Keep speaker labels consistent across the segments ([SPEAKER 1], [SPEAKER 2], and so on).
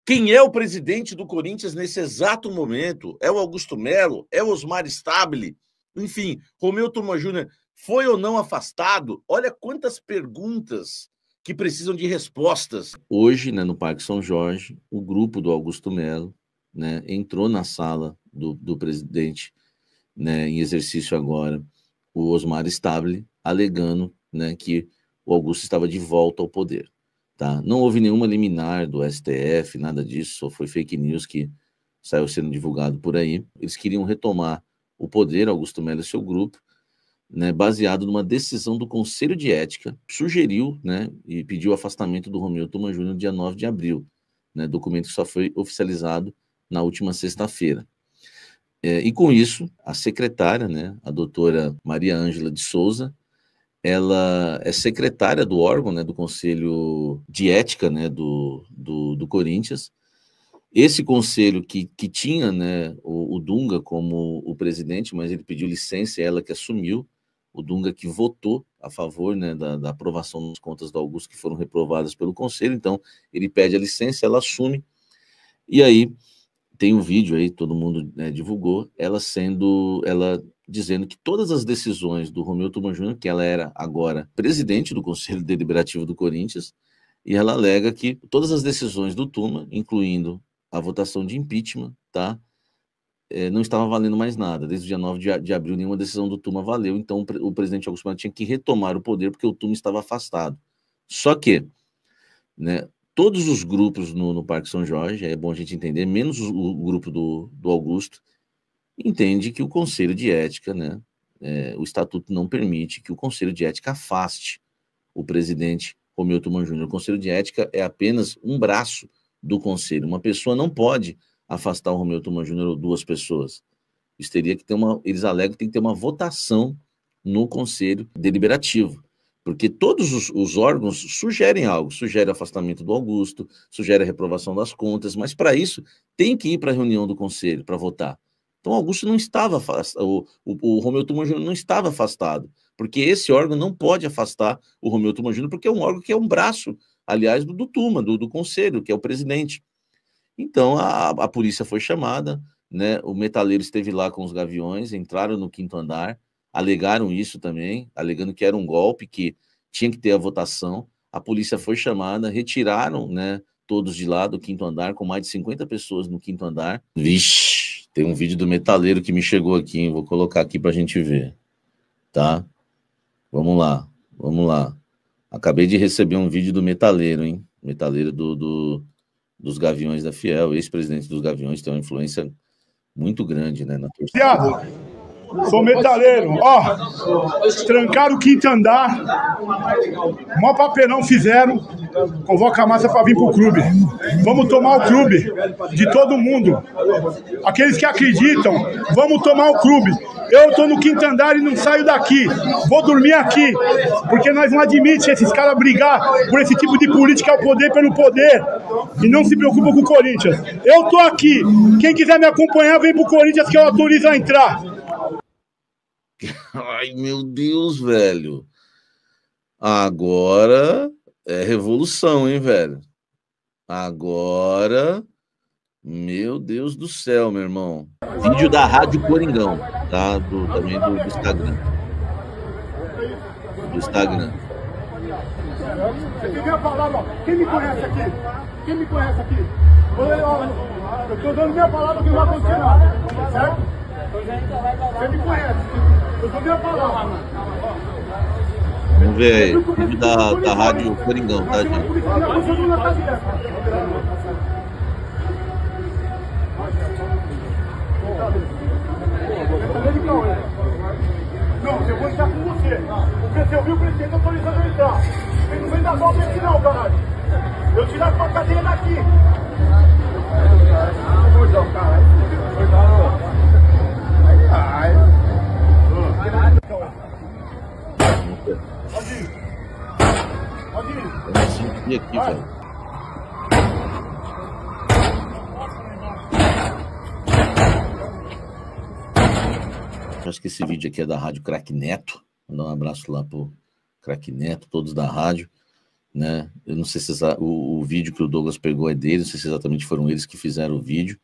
[SPEAKER 1] Quem é o presidente do Corinthians nesse exato momento? É o Augusto Melo? É o Osmar Stabile? Enfim, Romeu Thoma Júnior foi ou não afastado? Olha quantas perguntas que precisam de respostas. Hoje, né, no Parque São Jorge, o grupo do Augusto Melo, né, entrou na sala do presidente, né, em exercício agora, o Osmar Stabile, alegando, né, que o Augusto estava de volta ao poder. Tá? Não houve nenhuma liminar do STF, nada disso, só foi fake news que saiu sendo divulgado por aí. Eles queriam retomar o poder, Augusto Melo e seu grupo, né, baseado numa decisão do Conselho de Ética, sugeriu, né, e pediu o afastamento do Romeu Thoma Júnior no dia 9 de abril, né, documento que só foi oficializado na última sexta-feira. E com isso, a secretária, né, a doutora Maria Ângela de Souza, ela é secretária do órgão, né, do Conselho de Ética, né, do Corinthians. Esse conselho que tinha, né, o Dunga como o presidente, mas ele pediu licença e ela que assumiu. O Dunga que votou a favor, né, da aprovação das contas do Augusto, que foram reprovadas pelo conselho. Então, ele pede a licença, ela assume. E aí, tem um vídeo aí, todo mundo, né, divulgou, ela dizendo que todas as decisões do Romeu Thoma Júnior, que ela era agora presidente do Conselho Deliberativo do Corinthians, e ela alega que todas as decisões do Thoma, incluindo a votação de impeachment, tá, não estava valendo mais nada. Desde o dia 9 de abril, nenhuma decisão do Thoma valeu, então o presidente Augusto Melo tinha que retomar o poder porque o Thoma estava afastado. Só que, né, todos os grupos no Parque São Jorge, é bom a gente entender, menos o grupo do Augusto, entende que o Conselho de Ética, né, o Estatuto não permite que o Conselho de Ética afaste o presidente Romeu Thoma Júnior. O Conselho de Ética é apenas um braço do Conselho. Uma pessoa não pode afastar o Romeu Thoma Júnior ou duas pessoas. Isso teria que ter eles alegam que tem que ter uma votação no Conselho Deliberativo, porque todos os órgãos sugerem algo, sugere o afastamento do Augusto, sugere a reprovação das contas, mas para isso tem que ir para a reunião do Conselho para votar. Então, o Augusto não estava afastado, o Romeu Thoma Júnior não estava afastado, porque esse órgão não pode afastar o Romeu Thoma Júnior, porque é um órgão que é um braço, aliás, do Thoma, do Conselho, que é o presidente. Então, a polícia foi chamada, né? O metaleiro esteve lá com os gaviões, entraram no quinto andar, alegaram isso também, alegando que era um golpe, que tinha que ter a votação. A polícia foi chamada, retiraram, né, todos de lá do quinto andar, com mais de 50 pessoas no quinto andar. Vixe, tem um vídeo do metaleiro que me chegou aqui, hein? Vou colocar aqui para a gente ver, tá? Vamos lá, vamos lá. Acabei de receber um vídeo do metaleiro, hein? Metaleiro dos Gaviões da Fiel, ex-presidente dos Gaviões, tem uma influência muito grande, né, na torcida.
[SPEAKER 2] Sou metaleiro, ó, trancaram o quinto andar, mó papelão fizeram, convoca a massa para vir pro clube. Vamos tomar o clube de todo mundo. Aqueles que acreditam, vamos tomar o clube. Eu tô no quinto andar e não saio daqui. Vou dormir aqui, porque nós não admitimos esses caras brigar por esse tipo de política ao poder pelo poder e não se preocupam com o Corinthians. Eu tô aqui. Quem quiser me acompanhar, vem pro Corinthians que eu autorizo a entrar.
[SPEAKER 1] Ai, meu Deus, velho. Agora é revolução, hein, velho? Agora, meu Deus do céu, meu irmão. Vídeo da Rádio Coringão, tá? Também do Instagram. Do Instagram.
[SPEAKER 2] Você a palavra? Quem me conhece aqui? Quem me conhece aqui? Eu tô dando minha palavra que não vai acontecer nada, certo? Você me conhece? Eu dou minha palavra.
[SPEAKER 1] Vamos ver aí, vídeo da Rádio Coringão, tá, gente?
[SPEAKER 2] Não, eu vou entrar com você. Porque você ouviu o presidente autorizando eu entrar. Ele não vem dar volta aqui não, caralho. Eu tirar a sua cadeira daqui.
[SPEAKER 1] E aqui, velho. Acho que esse vídeo aqui é da Rádio Craque Neto. Vou dar um abraço lá pro Craque Neto, todos da rádio. né? Eu não sei se o vídeo que o Douglas pegou é deles, não sei se exatamente foram eles que fizeram o vídeo,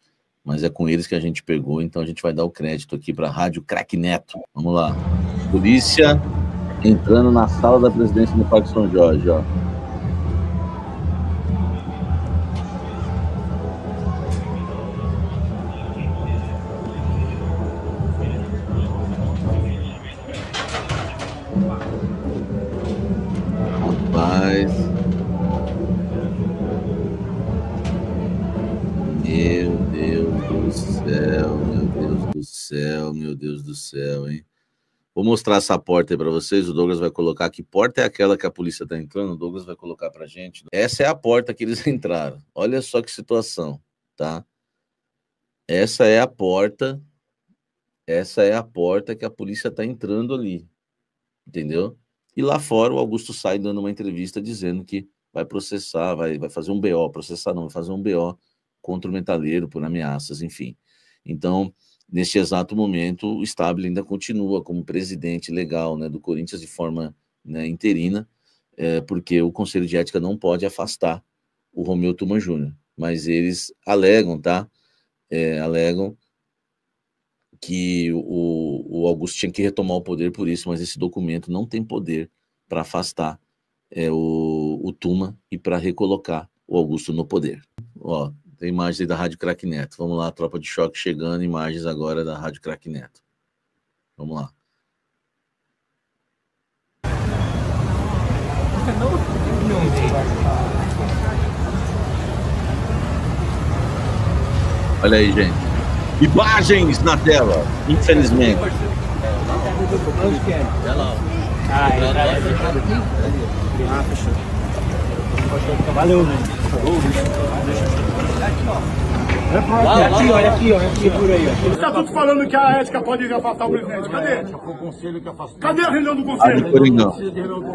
[SPEAKER 1] mas é com eles que a gente pegou, então a gente vai dar o crédito aqui para a Rádio Craque Neto. Vamos lá. Polícia entrando na sala da presidência do Parque São Jorge, ó. Rapaz. Meu Deus do céu, meu Deus do céu, meu Deus do céu, hein? Vou mostrar essa porta aí para vocês, o Douglas vai colocar. Que porta é aquela que a polícia está entrando? O Douglas vai colocar para a gente. Essa é a porta que eles entraram. Olha só que situação, tá? Essa é a porta que a polícia está entrando ali, entendeu? E lá fora o Augusto sai dando uma entrevista dizendo que vai processar, vai fazer um BO, processar não, vai fazer um BO contra o metaleiro por ameaças, enfim. Então, neste exato momento, o Stabile ainda continua como presidente legal, né, do Corinthians de forma, né, interina, porque o Conselho de Ética não pode afastar o Romeu Tuma Júnior. Mas eles alegam, tá? Alegam que o Augusto tinha que retomar o poder por isso, mas esse documento não tem poder para afastar o Tuma e para recolocar o Augusto no poder. Ó, tem imagens aí da Rádio Craque Neto. Vamos lá, tropa de choque chegando, imagens agora da Rádio Craque Neto. Vamos lá. Olha aí, gente. Imagens na tela, infelizmente.
[SPEAKER 3] Valeu, né? Olha aqui, por aí.
[SPEAKER 2] Está tudo falando que a ética pode afastar o presidente. Cadê? Cadê a reunião do conselho?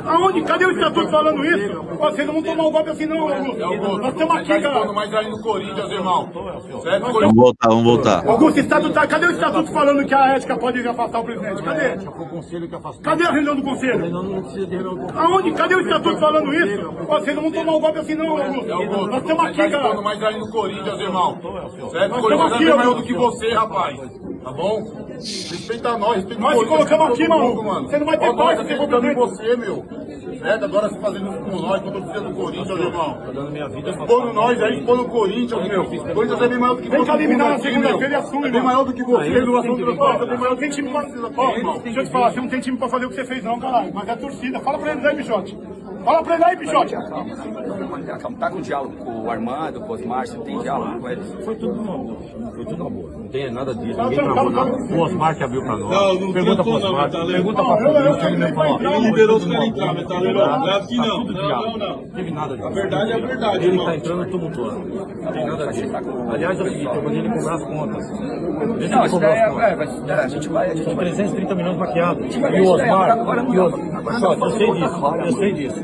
[SPEAKER 2] Aonde? Cadê o estatuto falando isso? Vocês não vão tomar um golpe assim, não, Augusto. Nós estamos aqui, cara.
[SPEAKER 4] Mais aí no Corinthians, irmão.
[SPEAKER 1] Vamos voltar.
[SPEAKER 2] Augusto, cadê o estatuto falando que a ética pode afastar o presidente? Cadê? Cadê a reunião do conselho? Aonde? Cadê o estatuto falando isso? Vocês não vão tomar um golpe assim, não, Augusto. Nós estamos aqui, cara.
[SPEAKER 4] Mais aí no Corinthians, irmão. Certo? O Corinthians é maior do que você, rapaz. Tá bom? Respeita nós, respeita
[SPEAKER 2] nós te colocamos aqui, mano. Você não vai ter paz,
[SPEAKER 4] você tá em você, meu. Certo? Agora você fazendo isso com nós, quando eu preciso do Corinthians, irmão. Tá dando minha vida. Expondo nós aí, expondo o Corinthians, meu. O Corinthians é bem maior do que você.
[SPEAKER 2] Vem cá eliminar na segunda-feira e assume,
[SPEAKER 4] é bem maior do que você, no assunto do Corinthians. É bem maior do que
[SPEAKER 2] time pra... Deixa eu te falar, você não tem time pra fazer o que você fez, não, caralho. Mas é torcida. Fala pra eles aí, Pichote. Fala pra ele aí, Pichote.
[SPEAKER 5] Tá com diálogo com o Armando, com o Osmar, você tem diálogo com eles?
[SPEAKER 3] Foi tudo amor. Não tem nada disso. Ninguém travou nada. O Osmar que abriu pra nós.
[SPEAKER 4] Não,
[SPEAKER 3] pergunta pro Osmar. Pergunta pra polícia.
[SPEAKER 4] Ele liberou os caras entrar, metaleiro. Aqui não.
[SPEAKER 3] Não teve nada disso.
[SPEAKER 4] A verdade é a verdade.
[SPEAKER 3] Ele tá entrando tumultuando. Não tem nada disso. Aliás, é o seguinte, eu mandei ele cobrar as contas.
[SPEAKER 5] Não, isso daí a gente vai...
[SPEAKER 3] São 330 milhões maquiados. E o Osmar... Eu sei disso.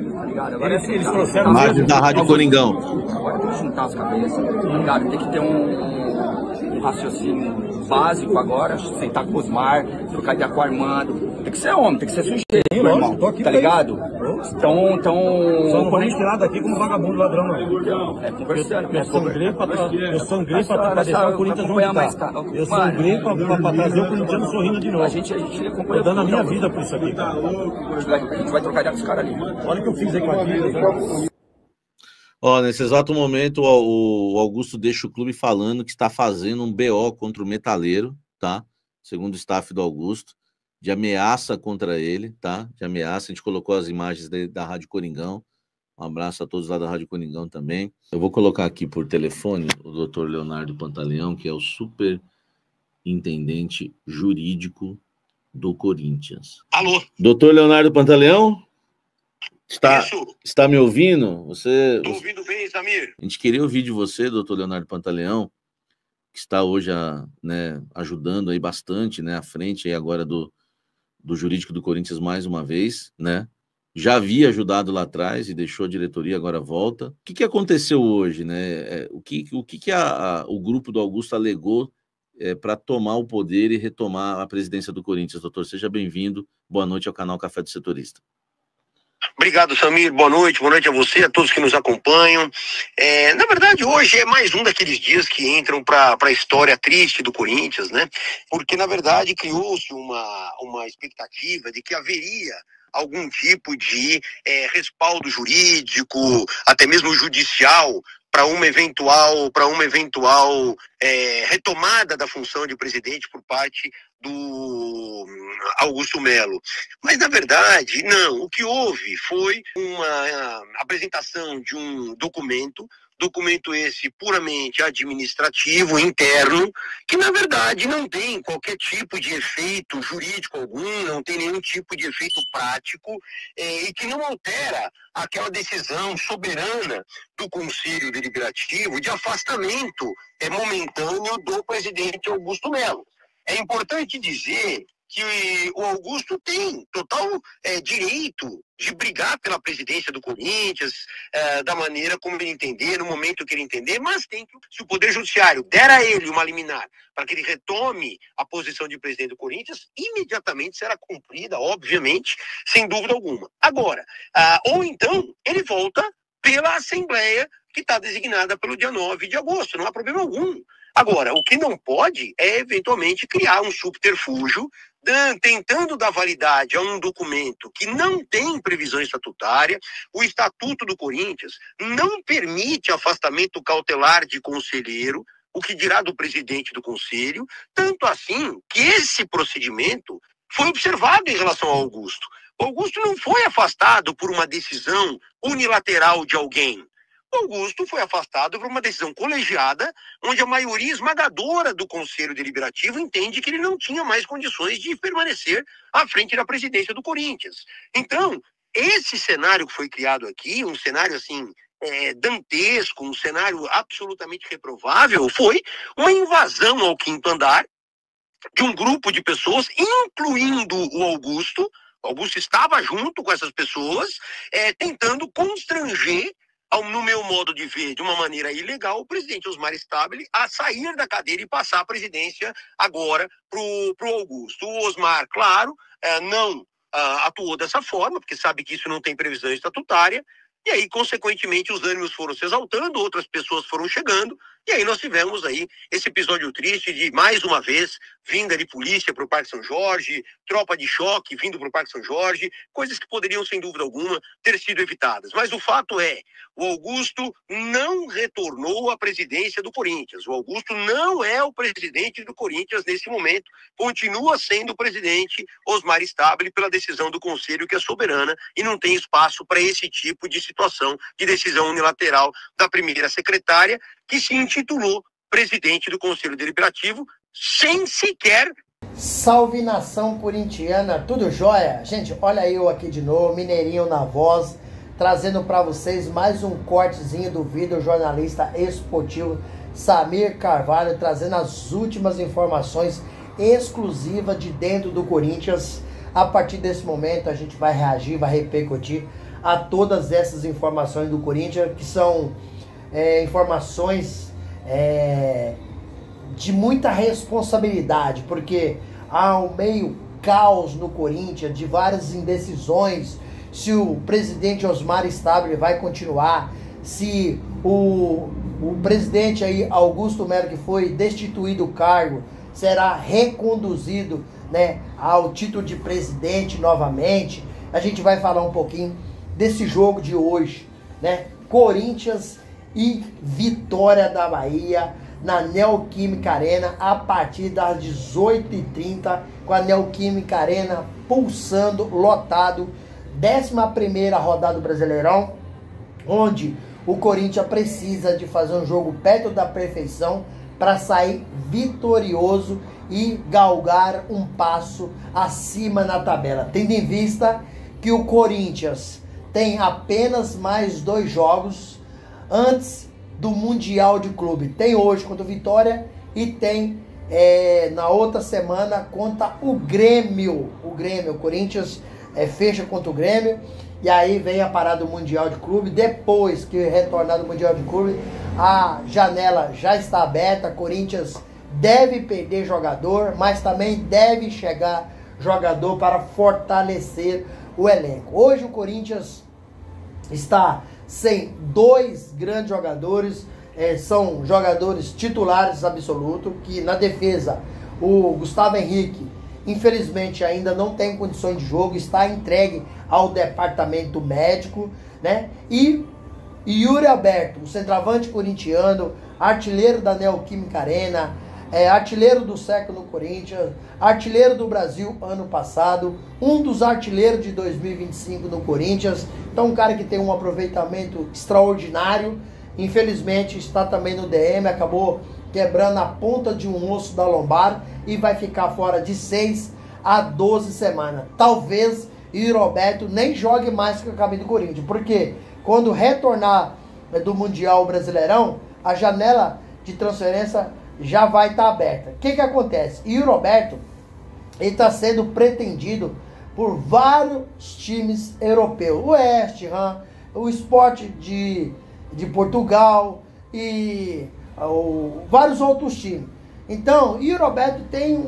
[SPEAKER 3] Eles trouxeram...
[SPEAKER 1] Imagem da Rádio Coringão.
[SPEAKER 5] Agora tem que juntar as cabeças, tá ligado? Tem que ter um raciocínio básico agora, sentar com o Osmar, trocar ideia com o Armando. Tem que ser homem, tem que ser sujeito, meu irmão, tá ligado? Então...
[SPEAKER 3] Só não vou me tirar daqui como vagabundo ladrão, não.
[SPEAKER 5] É conversando.
[SPEAKER 3] Eu sangrei pra deixar o Corinthians onde tá. Eu sangrei pra trazer o Corinthians sorrindo de novo.
[SPEAKER 5] A gente acompanha.
[SPEAKER 3] Tô dando a minha vida por isso aqui, cara.
[SPEAKER 5] A gente vai trocar ideia com os caras ali.
[SPEAKER 3] Olha o que eu fiz aí com a vida.
[SPEAKER 1] Ó, nesse exato momento, o Augusto deixa o clube falando que está fazendo um BO contra o metaleiro, tá? Segundo o staff do Augusto, de ameaça contra ele, tá? De ameaça. A gente colocou as imagens da Rádio Coringão. Um abraço a todos lá da Rádio Coringão também. Eu vou colocar aqui por telefone o doutor Leonardo Pantaleão, que é o superintendente jurídico do Corinthians.
[SPEAKER 6] Alô?
[SPEAKER 1] Doutor Leonardo Pantaleão? Está me ouvindo?
[SPEAKER 6] Estou ouvindo bem, Samir.
[SPEAKER 1] A gente queria ouvir de você, doutor Leonardo Pantaleão, que está hoje ajudando aí bastante, né, à frente aí agora do jurídico do Corinthians mais uma vez, né? Já havia ajudado lá atrás e deixou a diretoria, agora volta. O que aconteceu hoje, né? O que o grupo do Augusto alegou para tomar o poder e retomar a presidência do Corinthians? Doutor, seja bem-vindo. Boa noite ao canal Café do Setorista.
[SPEAKER 6] Obrigado, Samir. Boa noite a você, a todos que nos acompanham. Na verdade, hoje é mais um daqueles dias que entram para a história triste do Corinthians, né? Porque, na verdade, criou-se uma expectativa de que haveria algum tipo de respaldo jurídico, até mesmo judicial, para uma eventual retomada da função de presidente por parte do Augusto Melo. Mas, na verdade, não. O que houve foi uma apresentação de um documento esse puramente administrativo, interno, que, na verdade, não tem qualquer tipo de efeito jurídico algum, não tem nenhum tipo de efeito prático, e que não altera aquela decisão soberana do Conselho Deliberativo de afastamento momentâneo do presidente Augusto Melo. É importante dizer que o Augusto tem total direito de brigar pela presidência do Corinthians, da maneira como ele entender, no momento que ele entender, mas se o Poder Judiciário der a ele uma liminar para que ele retome a posição de presidente do Corinthians, imediatamente será cumprida, obviamente, sem dúvida alguma. Agora, ou então, ele volta pela Assembleia que está designada pelo dia 9 de agosto, não há problema algum. Agora, o que não pode é, eventualmente, criar um subterfúgio tentando dar validade a um documento que não tem previsão estatutária. O Estatuto do Corinthians não permite afastamento cautelar de conselheiro, o que dirá do presidente do conselho, tanto assim que esse procedimento foi observado em relação ao Augusto. O Augusto não foi afastado por uma decisão unilateral de alguém. O Augusto foi afastado por uma decisão colegiada, onde a maioria esmagadora do Conselho Deliberativo entende que ele não tinha mais condições de permanecer à frente da presidência do Corinthians. Então, esse cenário que foi criado aqui, um cenário assim dantesco, um cenário absolutamente reprovável, foi uma invasão ao quinto andar de um grupo de pessoas, incluindo o Augusto. O Augusto estava junto com essas pessoas, tentando constranger, no meu modo de ver, de uma maneira ilegal, o presidente Osmar Stabile a sair da cadeira e passar a presidência agora para o Augusto. O Osmar, claro, não atuou dessa forma, porque sabe que isso não tem previsão estatutária, e aí, consequentemente, os ânimos foram se exaltando, outras pessoas foram chegando, e aí nós tivemos aí esse episódio triste de, mais uma vez, vinda de polícia para o Parque São Jorge, tropa de choque vindo para o Parque São Jorge, coisas que poderiam, sem dúvida alguma, ter sido evitadas. Mas o fato é, o Augusto não retornou à presidência do Corinthians. O Augusto não é o presidente do Corinthians nesse momento. Continua sendo o presidente Osmar Stabile pela decisão do Conselho, que é soberana, e não tem espaço para esse tipo de situação de decisão unilateral da primeira secretária, que se intitulou presidente do Conselho Deliberativo, sem sequer...
[SPEAKER 7] Salve, nação corintiana, tudo jóia? Gente, olha eu aqui de novo, Mineirinho na voz, trazendo para vocês mais um cortezinho do vídeo jornalista esportivo Samir Carvalho, trazendo as últimas informações exclusivas de dentro do Corinthians. A partir desse momento a gente vai reagir, vai repercutir a todas essas informações do Corinthians, que são informações de muita responsabilidade, porque há um meio caos no Corinthians, de várias indecisões, se o presidente Osmar Stabile vai continuar, se o presidente aí, Augusto Melo, que foi destituído do cargo, será reconduzido, né, ao título de presidente novamente. A gente vai falar um pouquinho desse jogo de hoje, né, Corinthians e Vitória da Bahia, na Neoquímica Arena, a partir das 18h30, com a Neoquímica Arena pulsando, lotado. 11ª rodada do Brasileirão, onde o Corinthians precisa de fazer um jogo perto da perfeição para sair vitorioso e galgar um passo acima na tabela, tendo em vista que o Corinthians tem apenas mais 2 jogos antes do Mundial de Clube. Tem hoje contra o Vitória e tem na outra semana contra o Grêmio. O Corinthians fecha contra o Grêmio e aí vem a parada do Mundial de Clube. Depois que retornar do Mundial de Clube, a janela já está aberta. Corinthians deve perder jogador, mas também deve chegar jogador para fortalecer o elenco. Hoje o Corinthians está sem 2 grandes jogadores, são jogadores titulares absolutos, que na defesa o Gustavo Henrique, infelizmente, ainda não tem condições de jogo, está entregue ao departamento médico, né? E Yuri Alberto, o centroavante corintiano, artilheiro da Neoquímica Arena, artilheiro do século no Corinthians, artilheiro do Brasil ano passado, um dos artilheiros de 2025 no Corinthians. Então um cara que tem um aproveitamento extraordinário, infelizmente está também no DM, acabou quebrando a ponta de um osso da lombar e vai ficar fora de 6 a 12 semanas. Talvez Yuri Alberto nem jogue mais com a camisa do Corinthians, porque quando retornar do Mundial Brasileirão, a janela de transferência já vai estar aberta. O que acontece? Yuri Alberto, ele está sendo pretendido por vários times europeus. O West Ham, o Sport de Portugal e vários outros times. Então, Yuri Alberto tem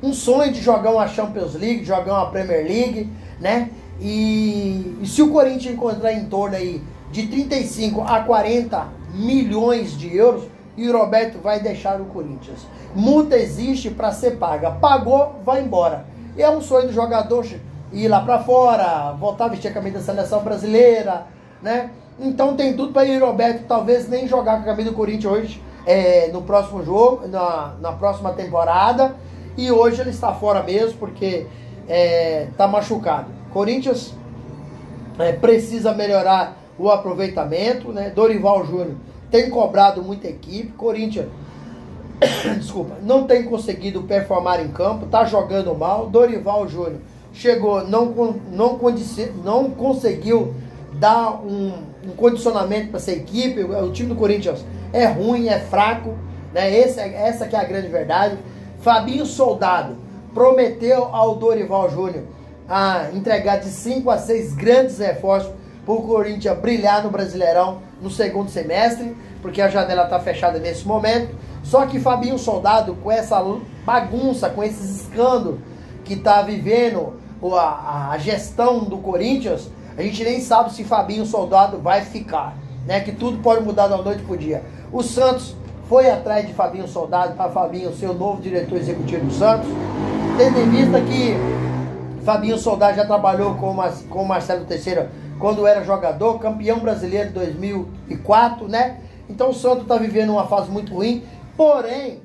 [SPEAKER 7] um sonho de jogar uma Champions League, de jogar uma Premier League, né? E se o Corinthians encontrar em torno aí de 35 a 40 milhões de euros, e o Roberto vai deixar o Corinthians. Multa existe para ser paga. Pagou, vai embora. E é um sonho do jogador ir lá para fora, voltar a vestir a camisa da seleção brasileira, né? Então tem tudo para ir o Roberto talvez nem jogar com a camisa do Corinthians hoje, no próximo jogo, na próxima temporada. E hoje ele está fora mesmo, porque está machucado. Corinthians precisa melhorar o aproveitamento, né? Dorival Júnior tem cobrado muita equipe. Corinthians, desculpa, não tem conseguido performar em campo, está jogando mal. Dorival Júnior chegou, não conseguiu dar um condicionamento para essa equipe. O time do Corinthians é ruim, é fraco, né? Essa que é a grande verdade. Fabinho Soldado prometeu ao Dorival Júnior a entregar de 5 a 6 grandes reforços para o Corinthians brilhar no Brasileirão no segundo semestre, porque a janela está fechada nesse momento. Só que Fabinho Soldado, com essa bagunça, com esses escândalos que está vivendo a gestão do Corinthians, a gente nem sabe se Fabinho Soldado vai ficar, né? Que tudo pode mudar da noite para o dia. O Santos foi atrás de Fabinho Soldado para Fabinho ser o novo diretor executivo do Santos, tendo em vista que Fabinho Soldado já trabalhou com o Marcelo Teixeira quando era jogador, campeão brasileiro de 2004, né? Então o Santos está vivendo uma fase muito ruim, porém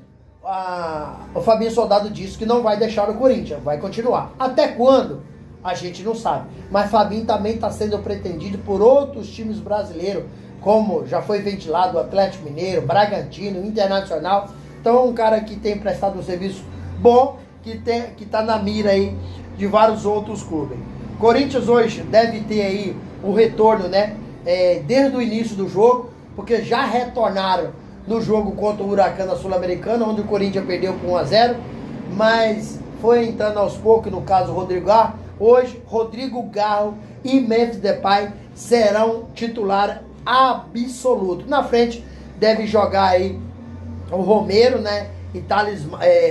[SPEAKER 7] o Fabinho Soldado disse que não vai deixar o Corinthians, vai continuar. Até quando? A gente não sabe. Mas Fabinho também está sendo pretendido por outros times brasileiros, como já foi ventilado o Atlético Mineiro, Bragantino, Internacional. Então é um cara que tem prestado um serviço bom, que está na mira aí de vários outros clubes. Corinthians hoje deve ter aí o retorno, né? Desde o início do jogo, porque já retornaram no jogo contra o Huracan na Sul-Americana, onde o Corinthians perdeu por 1 a 0, mas foi entrando aos poucos, no caso o Rodrigo Garro. Hoje, Rodrigo Garro e Memphis Depay serão titular absoluto. Na frente deve jogar aí o Romero, né?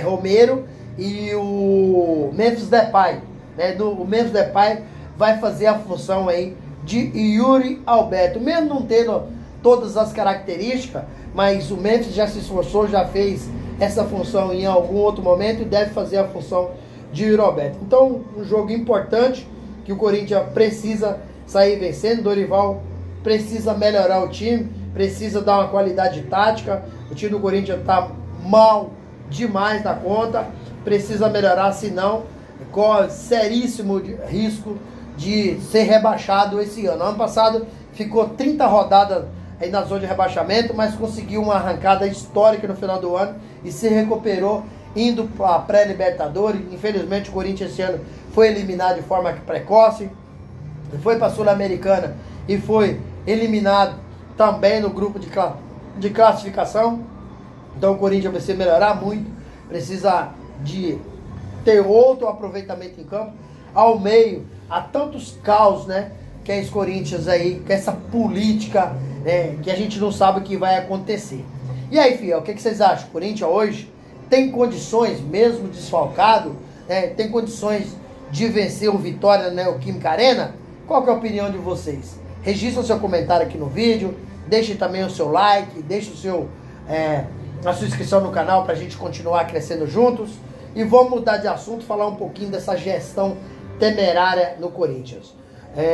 [SPEAKER 7] Romero e o Memphis Depay, né? O Memphis Depay vai fazer a função aí de Yuri Alberto, mesmo não tendo todas as características, mas o Memphis já se esforçou, já fez essa função em algum outro momento e deve fazer a função de Yuri Alberto. Então, um jogo importante que o Corinthians precisa sair vencendo. Dorival precisa melhorar o time, precisa dar uma qualidade tática. O time do Corinthians está mal demais da conta, precisa melhorar, senão corre seríssimo risco de ser rebaixado esse ano. Ano passado ficou 30 rodadas aí na zona de rebaixamento, mas conseguiu uma arrancada histórica no final do ano e se recuperou indo para a pré-Libertadores. Infelizmente o Corinthians esse ano foi eliminado de forma precoce, foi para a Sul-Americana e foi eliminado também no grupo de classificação. Então o Corinthians precisa melhorar muito, precisa de ter outro aproveitamento em campo. Ao meio, há tantos caos, né, que é esse Corinthians aí, com essa política, né, que a gente não sabe o que vai acontecer. E aí, fiel, o que vocês acham? O Corinthians hoje tem condições, mesmo desfalcado, né, tem condições de vencer o Vitória na Neoquímica Arena? Qual que é a opinião de vocês? Registra o seu comentário aqui no vídeo, deixe também o seu like, deixe a sua inscrição no canal para a gente continuar crescendo juntos. E vamos mudar de assunto, falar um pouquinho dessa gestão temerária no Corinthians.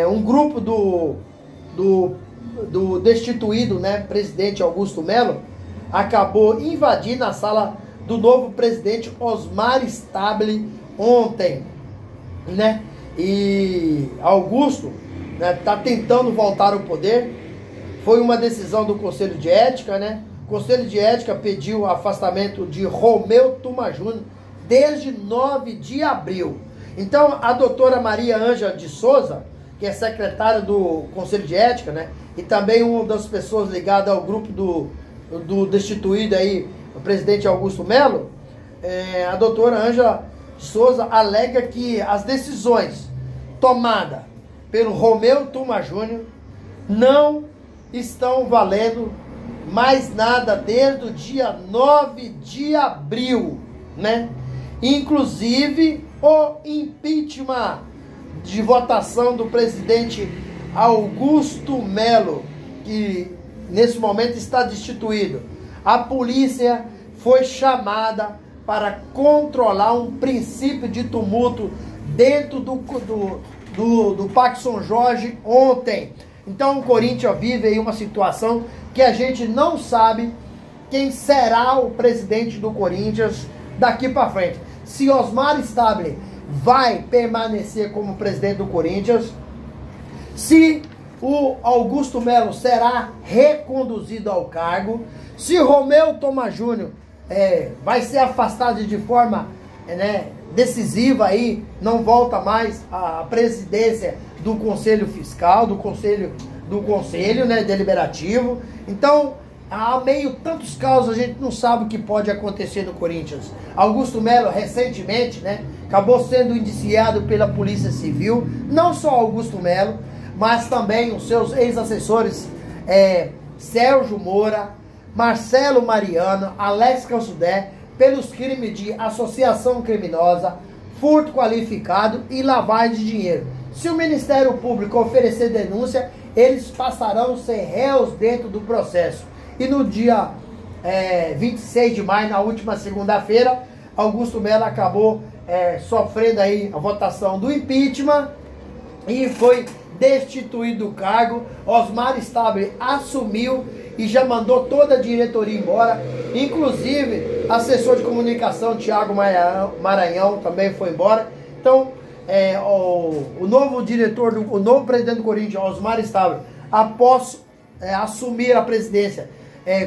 [SPEAKER 7] Um grupo do destituído, né, presidente Augusto Melo, acabou invadindo a sala do novo presidente Osmar Stabile ontem, né? E Augusto, né, tá tentando voltar ao poder. Foi uma decisão do Conselho de Ética, né? O Conselho de Ética pediu o afastamento de Romeu Tuma Júnior desde 9 de abril. Então, a doutora Maria Ângela de Souza, que é secretária do Conselho de Ética, né? E também uma das pessoas ligadas ao grupo do destituído aí, o presidente Augusto Melo, a doutora Ângela de Souza alega que as decisões tomadas pelo Romeu Tuma Júnior não estão valendo mais nada desde o dia 9 de abril, né? Inclusive o impeachment de votação do presidente Augusto Melo, que nesse momento está destituído. A polícia foi chamada para controlar um princípio de tumulto dentro do Parque São Jorge ontem. Então o Corinthians vive aí uma situação que a gente não sabe quem será o presidente do Corinthians daqui para frente. Se Osmar Stabile vai permanecer como presidente do Corinthians, se o Augusto Melo será reconduzido ao cargo, se Romeu Tuma Júnior vai ser afastado de forma decisiva aí, não volta mais à presidência do Conselho Fiscal, do Conselho Deliberativo. Então, há meio tantos casos, a gente não sabe o que pode acontecer no Corinthians. Augusto Melo, recentemente, né, acabou sendo indiciado pela Polícia Civil, não só Augusto Melo, mas também os seus ex-assessores Sérgio Moura, Marcelo Mariano, Alex Cansudé, pelos crimes de associação criminosa, furto qualificado e lavagem de dinheiro. Se o Ministério Público oferecer denúncia, eles passarão a ser réus dentro do processo. E no dia 26 de maio, na última segunda-feira, Augusto Melo acabou sofrendo aí a votação do impeachment e foi destituído do cargo. Osmar Stabile assumiu e já mandou toda a diretoria embora, inclusive assessor de comunicação Thiago Maranhão também foi embora. Então o novo diretor, o novo presidente do Corinthians, Osmar Stabile, após assumir a presidência,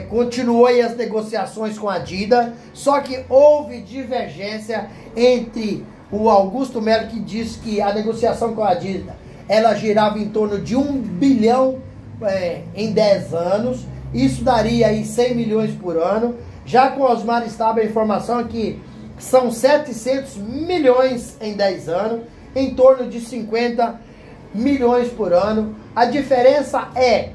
[SPEAKER 7] continuou aí as negociações com a Dida, só que houve divergência entre o Augusto Melo, que disse que a negociação com a Dida ela girava em torno de 1 bilhão em 10 anos, isso daria aí 100 milhões por ano. Já com o Osmar Stabile, a informação é que são 700 milhões em 10 anos, em torno de 50 milhões por ano. A diferença é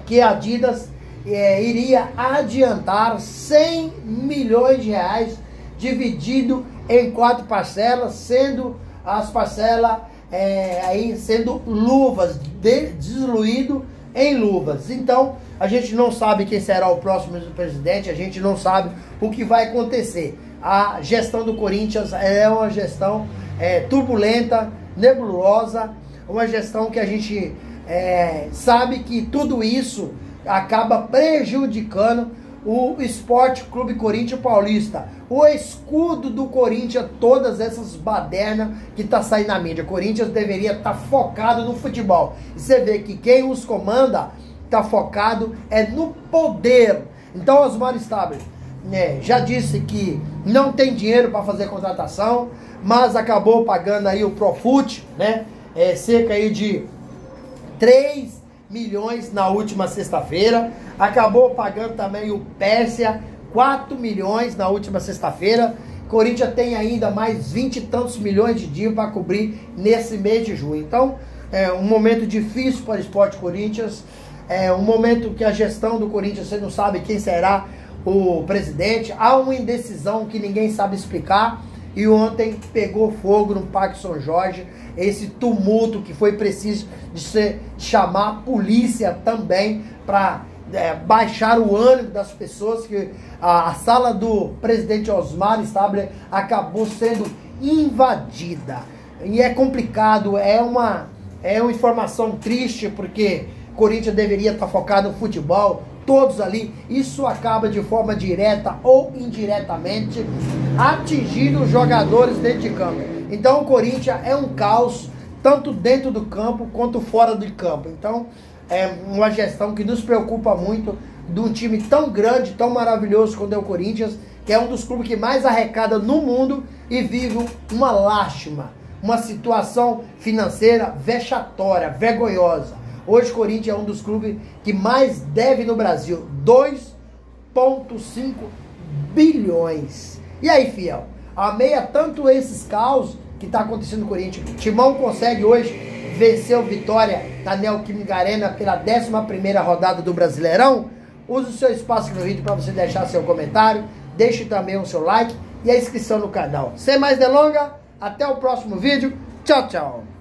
[SPEAKER 7] que a Adidas iria adiantar 100 milhões de reais dividido em 4 parcelas, sendo as parcelas aí sendo luvas, diluído em luvas. Então a gente não sabe quem será o próximo presidente, a gente não sabe o que vai acontecer. A gestão do Corinthians é uma gestão turbulenta, nebulosa, uma gestão que a gente sabe que tudo isso acaba prejudicando o Esporte Clube Corinthians Paulista, o escudo do Corinthians, todas essas badernas que tá saindo na mídia. O Corinthians deveria estar focado no futebol. E você vê que quem os comanda tá focado no poder. Então Osmar Stabile já disse que não tem dinheiro para fazer contratação, mas acabou pagando aí o Profut, né? Cerca aí de 3 milhões na última sexta-feira. Acabou pagando também o Pérsia 4 milhões na última sexta-feira. Corinthians tem ainda mais 20 e tantos milhões de dias para cobrir nesse mês de junho. Então é um momento difícil para o Esporte Corinthians, é um momento que a gestão do Corinthians, você não sabe quem será o presidente, há uma indecisão que ninguém sabe explicar. e ontem pegou fogo no Parque São Jorge, esse tumulto que foi preciso de chamar a polícia também para baixar o ânimo das pessoas, que a sala do presidente Osmar Stabler acabou sendo invadida. E é complicado, é uma informação triste, porque Corinthians deveria estar focado no futebol, todos ali, isso acaba de forma direta ou indiretamente atingindo os jogadores dentro de campo. Então o Corinthians é um caos, tanto dentro do campo quanto fora do campo. Então é uma gestão que nos preocupa muito, de um time tão grande, tão maravilhoso quanto é o Corinthians, que é um dos clubes que mais arrecada no mundo e vive uma lástima, uma situação financeira vexatória, vergonhosa. Hoje o Corinthians é um dos clubes que mais deve no Brasil, 2,5 bilhões. E aí, fiel, a meia tanto esses caos que está acontecendo no Corinthians, Timão consegue hoje vencer o Vitória na Neoquímica Arena pela 11ª rodada do Brasileirão? Use o seu espaço aqui no vídeo para você deixar seu comentário, deixe também o seu like e a inscrição no canal. Sem mais delongas, até o próximo vídeo. Tchau, tchau.